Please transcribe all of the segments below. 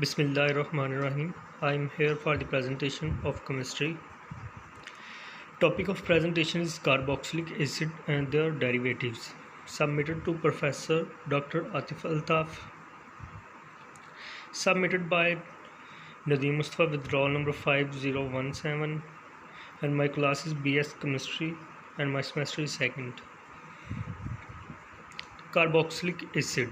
Bismillahirrahmanirrahim. I am here for the presentation of chemistry. Topic of presentation is carboxylic acid and their derivatives. Submitted to Professor Dr. Atif Altaf. Submitted by Nadeem Mustafa with roll number 5017, and my class is BS Chemistry and my semester is second. Carboxylic acid.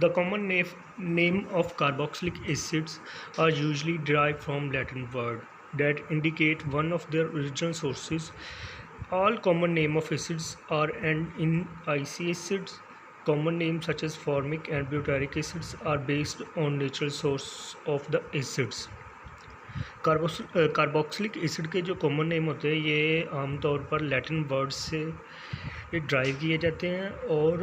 The common name of carboxylic acids are usually derived from Latin word that indicate one of their original sources. All common name of acids are end in IC acids. Common names such as formic and butyric acids are based on natural source of the acids. Carboxylic acid के जो common name होते हैं ये आमतौर पर Latin word से drive किए जाते हैं और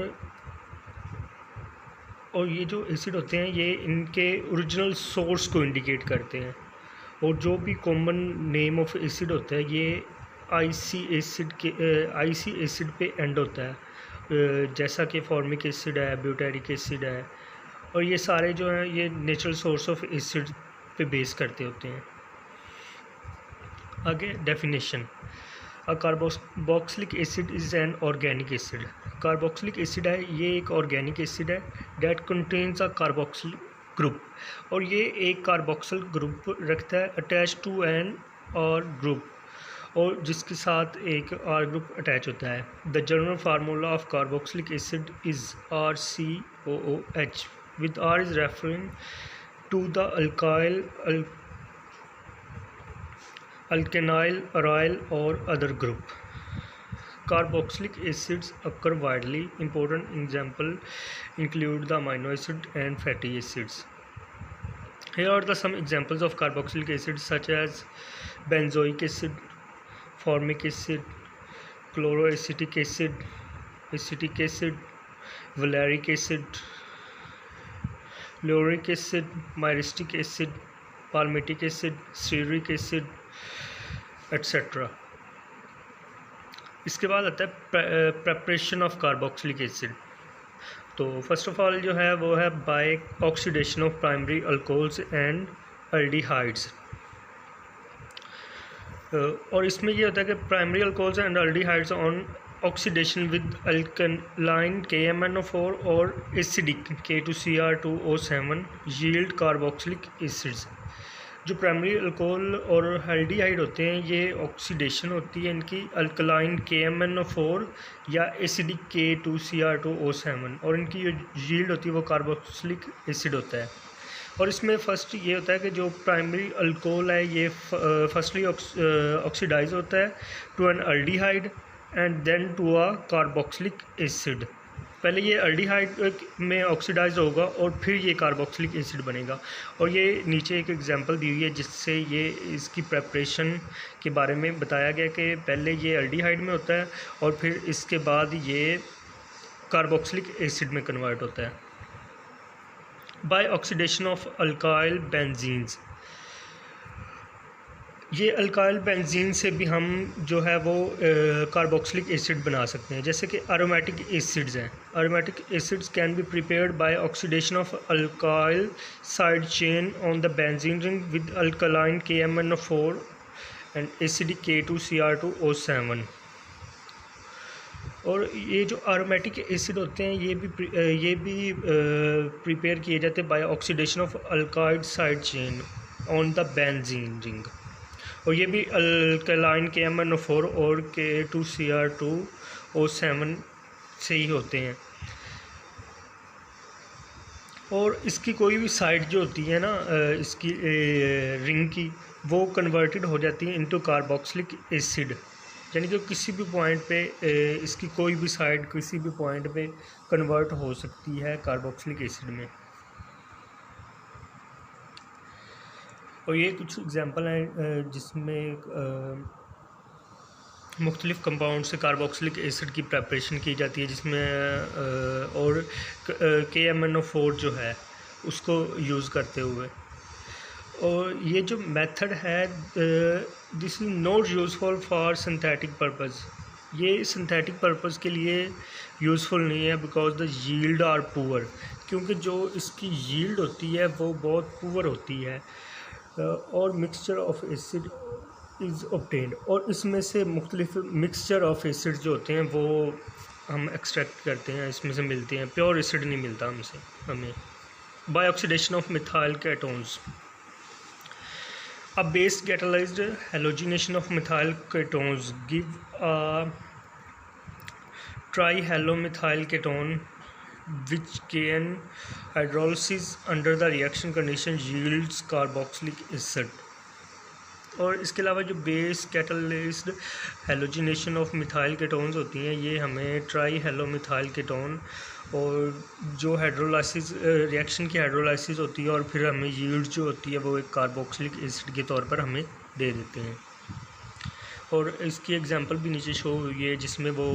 ये जो एसिड होते हैं ये इनके ओरिजिनल सोर्स को इंडिकेट करते हैं। और जो भी कॉमन नेम ऑफ एसिड होता है ये आईसी एसिड पे एंड होता है, जैसा कि फॉर्मिक एसिड है, ब्यूटेरिक एसिड है, और ये सारे जो हैं ये नेचुरल सोर्स ऑफ एसिड पे बेस करते होते हैं। आगे definition. A carboxylic acid is an organic acid. Carboxylic acid है ये एक ऑर्गेनिक एसिड है date contains a carboxyl group, और ये एक कार्बोक्सिल ग्रुप रखता है अटैच टू एन और ग्रुप, और जिसके साथ एक आर ग्रुप अटैच होता है। The general formula of carboxylic acid is RCOOH with R is referring to the alkyl, aryl or other group. Carboxylic acids occur widely. Important examples include the amino acid and fatty acids. Here are some examples of carboxylic acids such as benzoic acid, formic acid, chloroacetic acid, acetic acid, valeric acid, lauric acid, myristic acid, palmitic acid, stearic acid, etc. इसके बाद आता है preparation of carboxylic acid. तो first of all जो है वो है by oxidation of primary alcohols and aldehydes. और इसमें ये होता है कि primary alcohols and aldehydes on oxidation with alkaline KMnO4 और acidic K2Cr2O7 yield carboxylic acids. जो प्राइमरी अल्कोहल और एल्डिहाइड होते हैं ये ऑक्सीडेशन होती है इनकी अल्कलाइन KMnO4 या एसिडिक K2Cr2O7, और इनकी जो यील्ड होती है वो कार्बोक्सिलिक एसिड होता है। और इसमें फर्स्ट ये होता है कि जो प्राइमरी अल्कोहल है ये फर्स्टली ऑक्सीडाइज होता है to an aldehyde and then to a carboxylic acid. पहले ये एल्डिहाइड में ऑक्सीडाइज होगा और फिर ये कार्बोक्सिलिक एसिड बनेगा। और ये नीचे एक एग्जांपल दी हुई है जिससे ये इसकी प्रेपरेशन के बारे में बताया गया कि पहले ये एल्डिहाइड में होता है और फिर इसके बाद ये कार्बोक्सिलिक एसिड में कन्वर्ट होता है by oxidation of alkyl benzenes. ये अल्काइल बेंजीन से भी हम जो है वो कार्बोक्सिलिक एसिड बना सकते हैं, जैसे कि एरोमेटिक एसिड्स हैं। Aromatic acids can be prepared by oxidation of alkyl side chain on the benzene ring with alkaline KMnO4 and acidic K2Cr2O7। और ये जो एरोमेटिक एसिड होते हैं ये भी प्रिपेयर किए जाते हैं by oxidation of alkyl side chain on the benzene ring, और ये भी अल्कलाइन KMnO4 और K2Cr2O7 से ही होते हैं। और इसकी कोई भी साइड जो होती है ना इसकी रिंग की, वो कन्वर्टेड हो जाती है इनटू कार्बोक्सिलिक एसिड, यानी कि किसी भी पॉइंट पे इसकी कोई भी साइड किसी भी पॉइंट पे कन्वर्ट हो सकती है कार्बोक्सिलिक एसिड में। और ये कुछ एग्जांपल हैं जिसमें मुख्तलिफ़ कंपाउंड से कार्बोक्सिलिक एसिड की प्रेपरेशन की जाती है, जिसमें और KMnO4 जो है उसको यूज़ करते हुए। और ये जो मेथड है this is not useful for synthetic purpose. ये सिंथेटिक पर्पज़ के लिए यूज़फुल नहीं है because the yield are poor, क्योंकि जो इसकी यील्ड होती है वो बहुत पुअर होती है और mixture of acid is obtained, और इसमें से मुख्तलिफ मिक्सचर ऑफ एसिड जो होते हैं वो हम एक्सट्रैक्ट करते हैं, इसमें से मिलते हैं। प्योर एसिड नहीं मिलता हमें। By oxidation of methyl ketones, a base catalyzed halogenation of methyl ketones give a trihalomethyl ketone which can hydrolysis under the reaction condition yields carboxylic acid। और इसके अलावा जो base catalyst halogenation of methyl ketones होती हैं ये हमें try हेलोमिथाइल ketone और जो हाइड्रोलाइसिस रिएक्शन की हाइड्रोलाइसिस होती है और फिर हमें यील्ड जो होती है वो एक कार्बोक्सिलिक एसिड के तौर पर हमें दे देते हैं। और इसकी एग्जांपल भी नीचे शो हुई है जिसमें वो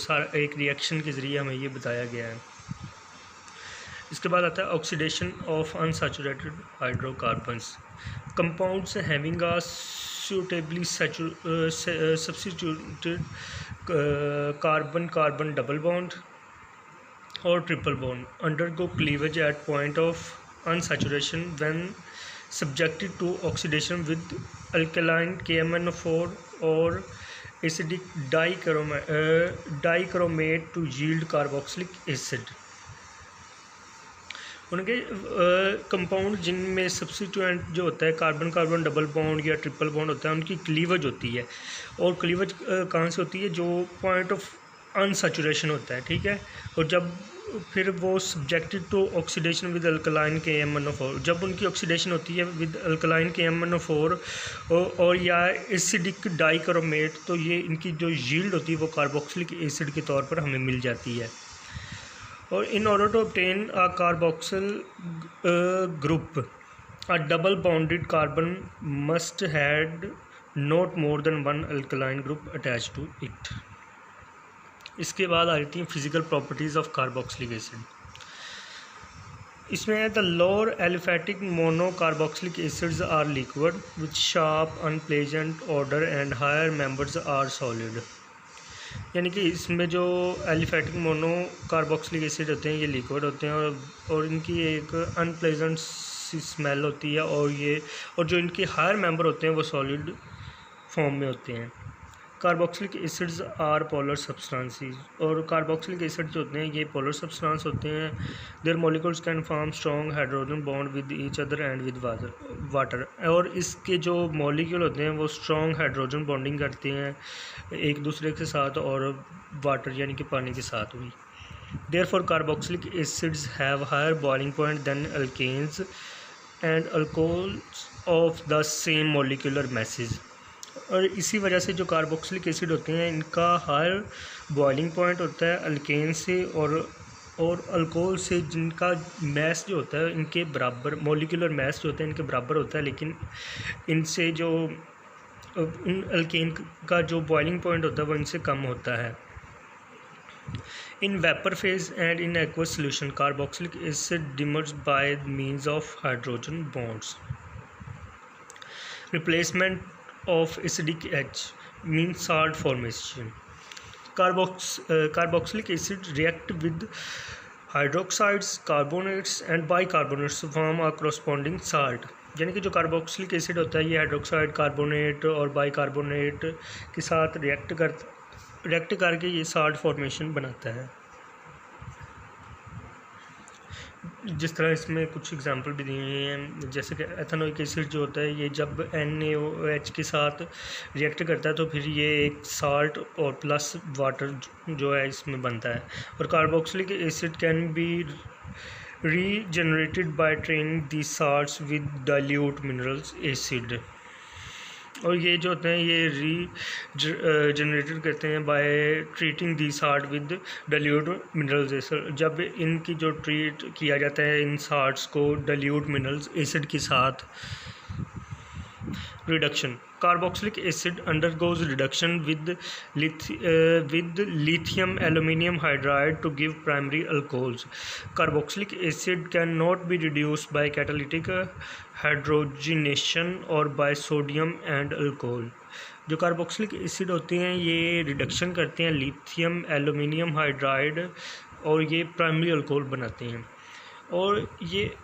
सारा एक रिएक्शन के ज़रिए हमें ये बताया गया है। इसके बाद आता है oxidation of unsaturated hydrocarbons, compounds having a suitably substituted carbon carbon double bond or triple bond undergo cleavage at point of unsaturation when subjected to oxidation with alkaline KMnO4 or acidic dichromate to yield carboxylic acid। उनके compound जिनमें substituent जो होता है carbon carbon double bond या triple bond होता है उनकी cleavage होती है। और क्लीवेज कहाँ से होती है? जो पॉइंट ऑफ अनसैचुरेशन होता है, ठीक है। और जब फिर वो subjected to oxidation with alkaline KMnO4, जब उनकी ऑक्सीडेशन होती है विद अल्कलाइन KMnO4 और या एसिडिक डाइक्रोमेट, तो ये इनकी जो यील्ड होती है वो कार्बोक्सिलिक एसिड के तौर पर हमें मिल जाती है। और in order to obtain a carboxyl group a double bonded carbon must had not more than one alkaline group attach to it. इसके बाद आ जाती हैं physical properties of carboxylic acid. इसमें है the lower aliphatic mono carboxylic acids are liquid with sharp unpleasant order and higher members are solid. यानी कि इसमें जो एलिफैटिक मोनो कार्बोक्सिलिक एसिड होते हैं ये लिक्विड होते हैं और इनकी एक अनप्लेजेंट सी स्मेल होती है और जो इनके हायर मेंबर होते हैं वो सॉलिड फॉर्म में होते हैं। Carboxylic acids are polar substances, और कार्बोक्सिलिक एसिड जो होते हैं ये पोलर सब्सटेंस होते हैं। Their molecules can form strong hydrogen bond with each other and with water, और इसके जो मॉलिक्यूल होते हैं वो स्ट्रॉन्ग हाइड्रोजन बॉन्डिंग करते हैं एक दूसरे के साथ और वाटर यानी कि पानी के साथ भी। Therefore carboxylic acids have higher boiling point than alkanes and alcohols of the same molecular message. और इसी वजह से जो कार्बोक्सिलिक एसिड होते हैं इनका हायर बॉइलिंग पॉइंट होता है अल्केन से और अल्कोहल से, जिनका मैस जो होता है इनके बराबर, मॉलिक्यूलर मैस जो होता है इनके बराबर होता है, लेकिन इनसे जो इन अल्केन का जो बॉइलिंग पॉइंट होता है वो इनसे कम होता है। In vapour phase and in aqueous solution carboxylic acid demerge bye means of hydrogen bonds. Replacement of acidic H means salt formation. Carboxylic acid react with hydroxides, carbonates and bicarbonates to form a corresponding salt। यानी कि जो carboxylic acid होता है ये hydroxide, carbonate और bicarbonate के साथ react करके ये साल्ट फॉर्मेशन बनाता है। जिस तरह इसमें कुछ एग्जांपल भी दिए हैं, जैसे कि एथेनोइक एसिड जो होता है ये जब NaOH के साथ रिएक्ट करता है तो फिर ये एक साल्ट और प्लस वाटर जो है इसमें बनता है। और carboxylic acid can be regenerated by training the salts with dilute minerals acid. और ये जो होते हैं ये जनरेटेड करते हैं by treating the salt with dilute minerals acid. जब इनकी जो ट्रीट किया जाता है इन साल्ट्स को डाइल्यूट मिनरल्स एसिड के साथ। Reduction carboxylic acid undergoes reduction with lithium aluminium hydride to give primary alcohols. Carboxylic acid cannot be reduced by catalytic hydrogenation or by sodium and alcohol. जो carboxylic acid होते हैं ये reduction करते हैं lithium aluminium hydride और ये primary alcohol बनाते हैं। और ये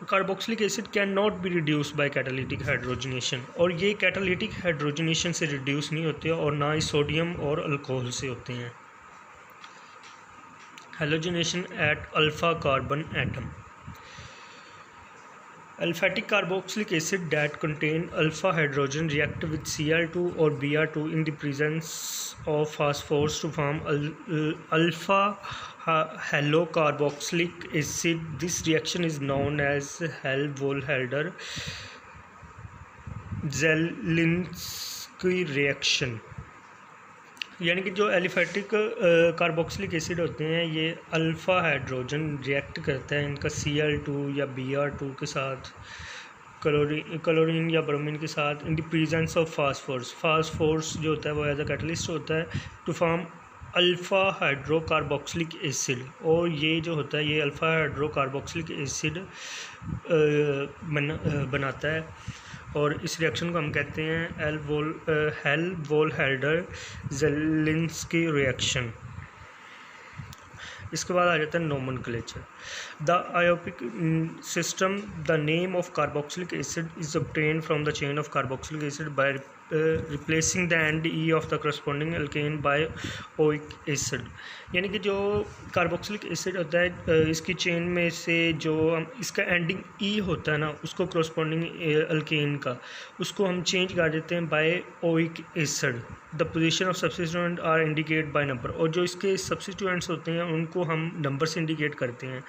carboxylic acid can not be reduce by catalytic hydrogenation, और ये कैटालिटिक हाइड्रोजनेशन से रिड्यूस नहीं होते और ना ही सोडियम और अल्कोहल से होते हैं। Halogenation at alpha carbon atom. Aliphatic carboxylic acid that contain alpha hydrogen react with Cl2 or Br2 in the presence of phosphorus to form alpha halocarboxylic acid. This reaction is known as Hell-Volhelder-Zelinsky reaction। यानी कि जो aliphatic carboxylic acid होते हैं ये alpha hydrogen react करता है इनका Cl2 या Br2 के साथ, क्लोरीन या ब्रोमीन के साथ, in the presence of phosphorus जो होता है वो एज अ कैटलिस्ट होता है टू फॉर्म अल्फ़ा हाइड्रोकार्बोक्सिलिक एसिड। और ये जो होता है ये अल्फ़ा हाइड्रोकार्बोक्सिलिक एसिड बनाता है और इस रिएक्शन को हम कहते हैं हेल-वोल्हेल्डर-ज़ेलिंस्की रिएक्शन। इसके बाद आ जाता है nomenclature. The IUPAC system, the name of carboxylic acid is obtained from the chain of carboxylic acid by replacing the end e of the corresponding alkane by oic acid. यानी कि जो कार्बोक्सिलिक एसिड होता है इसकी chain में से जो इसका एंडिंग ई होता है ना उसको करस्पॉन्डिंग एल्केन का उसको हम चेंज कर देते हैं by oic acid. The position of substituent are indicate by number, और जो इसके सब्स्टिट्यूएंट्स होते हैं उनको हम नंबर से इंडिकेट करते हैं।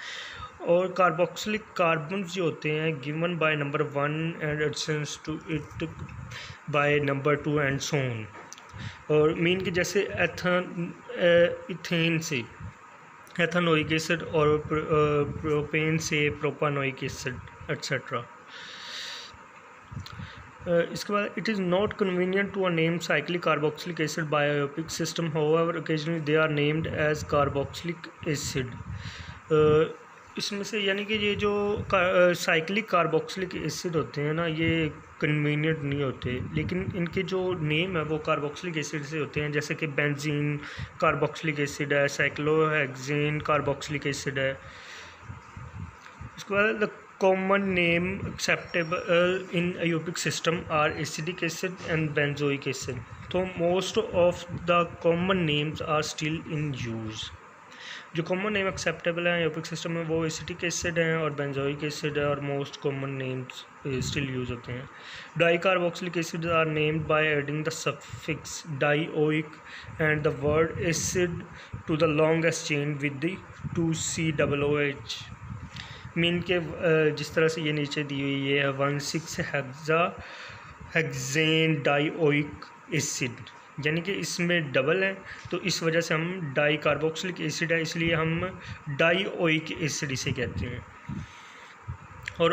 और कार्बोक्सिलिक कार्बन जो होते हैं given by number 1 and adjacent to it by number 2 and so on. और मीन कि जैसे इथेन से एथानोइक एसिड और प्रोपेन से प्रोपानोइक एसिड एट्सेट्रा। इसके बाद it is not convenient to name cyclic carboxylic acid by IUPAC system, however occasionally they are named as carboxylic acid. इसमें से यानी कि ये जो साइक्लिक कार्बोक्सिलिक एसिड होते हैं ना ये कन्वीनियंट नहीं होते, लेकिन इनके जो नेम है वो कार्बोक्सिलिक एसिड से होते हैं, जैसे कि बेंजीन कार्बोक्सिलिक एसिड है, साइक्लोहेक्सेन कार्बोक्सिलिक एसिड है। इसके बाद the common name acceptable in IUPAC system are acetic acid and benzoic acid. तो most of the common names are still in use. जो कॉमन नेम एक्सेप्टेबल है IUPAC system में वो acetic acid हैं और बेंजोइक एसिड है, और most common names still use होते हैं। Dicarboxylic acid are named by adding the suffix dioic and the word acid to the longest chain with the 2COOH। Mean के जिस तरह से ये नीचे दी हुई है 1,6-हेक्सेन डाईओइक एसिड, यानी कि इसमें डबल है तो इस वजह से हम डाई कार्बोक्सिलिक एसिड है इसलिए हम डाईओइक एसिड इसे कहते हैं। और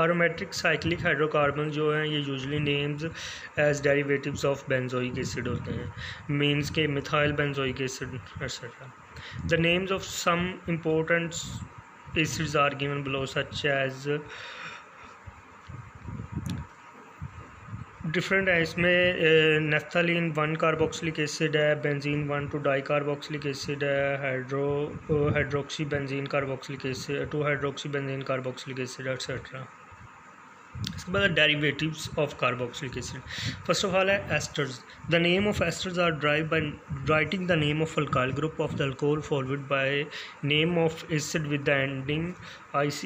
एरोमेटिक साइक्लिक हाइड्रोकार्बन जो हैं ये usually names as derivatives of benzoic acid होते हैं, मीन्स के methyl benzoic acid et cetera. The names of some important acids are given below such as different है। इसमें नेफ्थलीन 1 कार्बोक्सिलिक एसिड है, बेंजीन 1 2 डाई कार्बोक्सिलिक एसिड है, hydroxy benzene carboxylic acid 2 hydroxy benzene carboxylic acid et cetera. इसके बाद derivatives of carboxylic acid. First of all है esters. The name of asters are drive by writing the name of alkyl group of the alcohol followed by name of acid with the ending IC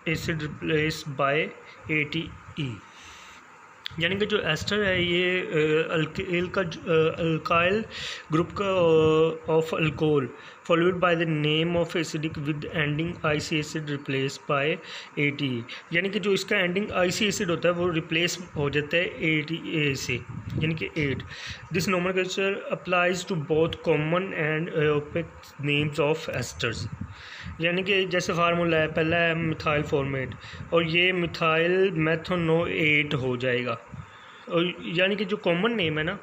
acid replace by ATE। यानी कि जो ester है ये alkyl group का of alcohol followed by the name of acidic with ending IC acid replace by ATE। यानी कि जो इसका एंडिंग IC एसिड होता है वो रिप्लेस हो जाता है ATA से, यानी कि 8। This nomenclature applies to both common and IUPAC names of esters. यानी कि जैसे फार्मूला है पहला है मिथाइल फॉर्मेट और ये मिथाइल मेथोनोएट हो जाएगा, और यानी कि जो कॉमन नेम है ना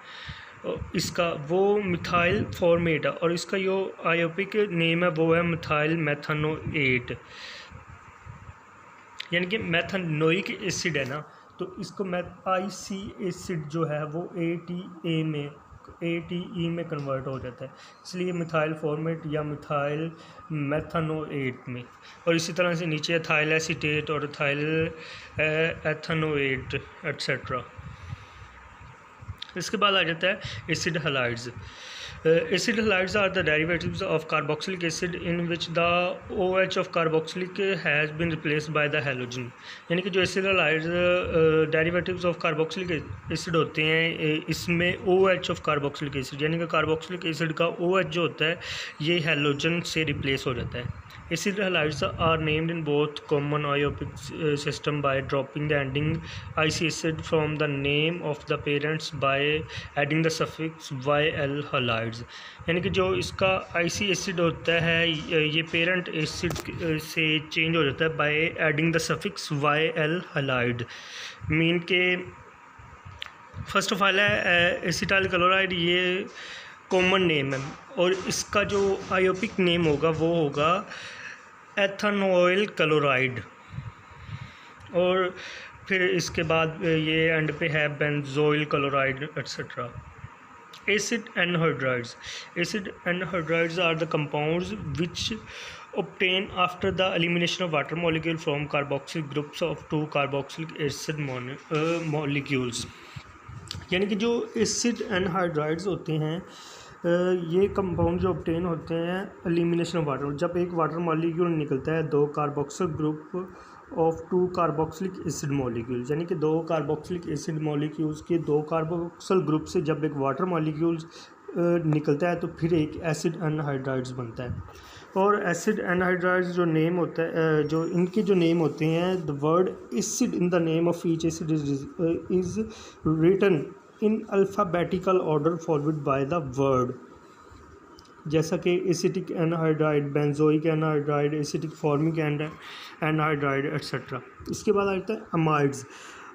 इसका वो मिथाइल फॉर्मेट है और इसका जो आयोपिक नेम है वो है मिथाइल मेथोनोएट। यानी कि मेथनोइक एसिड है ना तो इसको IC एसिड जो है वो ATA में ATE में कन्वर्ट हो जाता है, इसलिए मिथाइल फॉर्मेट या मिथाइल मेथानोएट में। और इसी तरह से नीचे एथाइल एसीटेट और एथाइल एथानोएट एट्सेट्रा। इसके बाद आ जाता है acid halides. Acid halides are the derivatives of carboxylic acid in which the OH of carboxylic has been replaced by the halogen। यानी कि जो acid halides derivatives of carboxylic acid होते हैं, इसमें OH of carboxylic acid यानी कि carboxylic acid का OH जो होता है ये halogen से replace हो जाता है। Acid halides are named in both common iopic system by dropping the ending ic acid from the name of the parents by adding the suffix YL halides। यानी कि जो इसका ic acid होता है ये पेरेंट एसिड से change हो जाता है bye adding the suffix YL halide। Mean के फर्स्ट ऑफ ऑल है एसिटाइल क्लोराइड, ये कॉमन नेम है और इसका जो आयोपिक नेम होगा वो होगा एथेनॉइल क्लोराइड। और फिर इसके बाद ये एंड पे है benzoyl chloride etcetera. Acid anhydrides। Acid anhydrides are the compounds which obtain after the elimination of water molecule from carboxyl groups of two carboxylic acid molecules। यानी कि जो एसिड एनहाइड्राइड्स होते हैं ये कंपाउंड जो ऑब्टेन होते हैं एलिमिनेशन ऑफ वाटर, जब एक वाटर मॉलिक्यूल निकलता है दो carboxyl group of two carboxylic acid molecules, यानी कि दो कार्बोक्सिलिक एसिड मॉलिक्यूल्स के दो कार्बोक्सिल ग्रुप से जब एक वाटर मॉलिक्यूल्स निकलता है तो फिर एक एसिड एनहाइड्राइड्स बनता है। और एसिड एनहाइड्राइड्स जो नेम होता है, जो इनके जो नेम होते हैं, the word acid in the name of each acid is written in alphabetical order forward by the word, जैसा कि acetic anhydride, benzoic anhydride, acetic formic anhydride etcetera. इसके बाद आता है amides.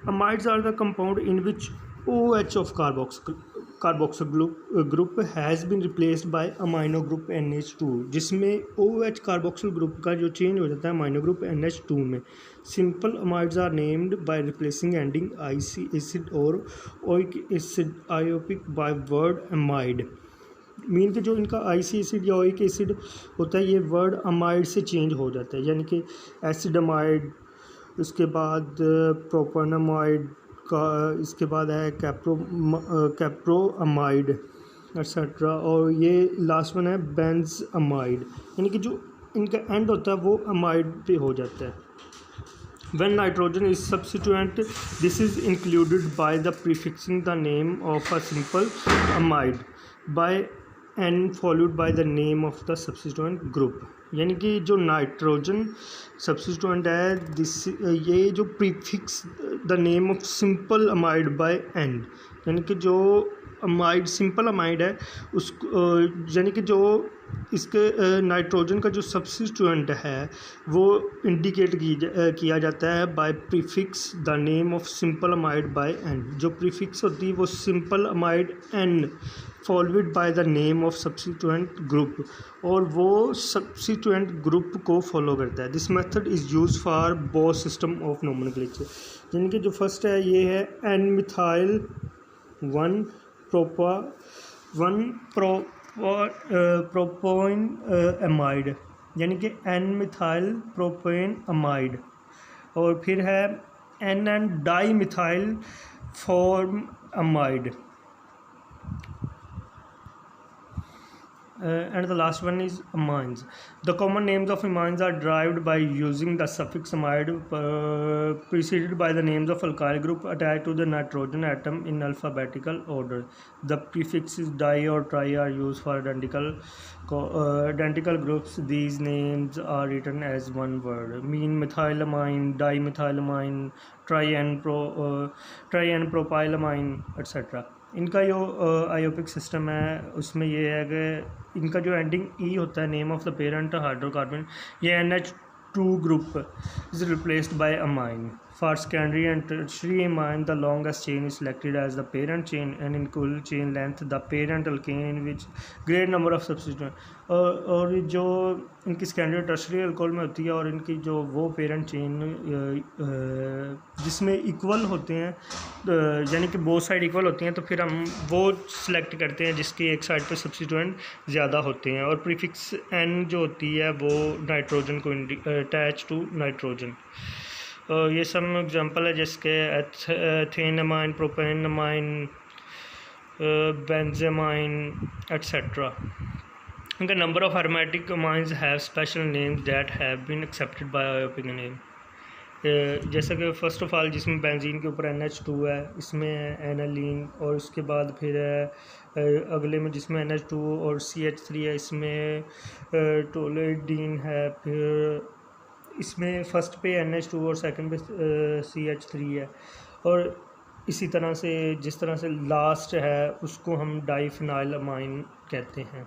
Amides are the compound in which OH of carboxyl group has been replaced by amino group NH2, जिसमें OH carboxyl group का जो change हो जाता है अमाइनो ग्रुप NH2 में। Simple amides are named by replacing ending IC acid और oic acid IUPAC by word amide. Mean कि जो इनका IC एसिड या ओइक एसिड होता है ये वर्ड अमाइड से चेंज हो जाता है, यानी कि एसिड अमाइड, इसके बाद प्रोपेनामाइड का, इसके बाद है कैप्रोअमाइड एट्सेट्रा, और ये लास्ट वन है बेंज अमाइड, यानी कि जो इनका एंड होता है वो अमाइड पे हो जाता है। When nitrogen is substituent, this is included by the prefixing the name of a simple amide by N followed by the name of the substituent group। यानी कि जो नाइट्रोजन सब्स्टिट्यूएंट है ये जो prefix the name of simple amide by N, यानी कि जो amide simple amide है उसको, यानी कि जो इसके नाइट्रोजन का जो सब्स्टिट्यूएंट है वो इंडिकेट किया जाता है by prefix the name of simple amide by N। जो प्रीफिक्स होती है वो simple amide N followed by the name of substituent group, और वो सब्स्टिट्यूएंट ग्रुप को फॉलो करता है। This method is use for both system of nomenclature. यानी कि जो फर्स्ट है ये है N मिथाइल 1 प्रोपोइन अमाइड, यानी कि N मिथाइल प्रोपेन अमाइड, और फिर है NN di methyl form amide, and the last one is amines. The common names of amines are derived by using the suffix amide preceded by the names of alkyl group attached to the nitrogen atom in alphabetical order. The prefixes di or tri are used for identical groups. These names are written as one word. Mean methylamine, dimethylamine, tri-N-propylamine etc. इनका जो आयोपिक system है उसमें ये है कि इनका जो ending ई होता है name of the parent hydrocarbon, ये NH2 group is replaced by amine. For secondary and tertiary amine, the longest chain is selected as the parent chain, and in कुल chain length the parent alkane in which great number of substituent. और जो इनकी secondary और tertiary alcohol में होती है और इनकी जो वो पेरेंट चेन जिसमें इक्वल होते हैं, यानी कि बोथ साइड इक्वल होती हैं, तो फिर हम वो सिलेक्ट करते हैं जिसकी एक साइड पे सब्स्टिट्यूएंट ज़्यादा होते हैं। और प्रीफिक्स एन जो होती है वो नाइट्रोजन को अटैच टू नाइट्रोजन। ये सब एग्जांपल है जिसके एथेनमाइन, प्रोपेनमाइन, बेंजेमाइन etcetera. The number of aromatic amines have special names that have been accepted by IUPAC name। जैसा कि फ़र्स्ट ऑफ ऑल जिसमें बेंजीन के ऊपर NH2 है, इसमें है एनालीन, और उसके बाद फिर है अगले में जिसमें NH2 और CH3 है, इसमें टोलेडीन है। फिर इसमें फ़र्स्ट पे NH2 और सेकंड पे CH3 है। और इसी तरह से जिस तरह से लास्ट है उसको हम डाइफिनाइल अमाइन कहते हैं।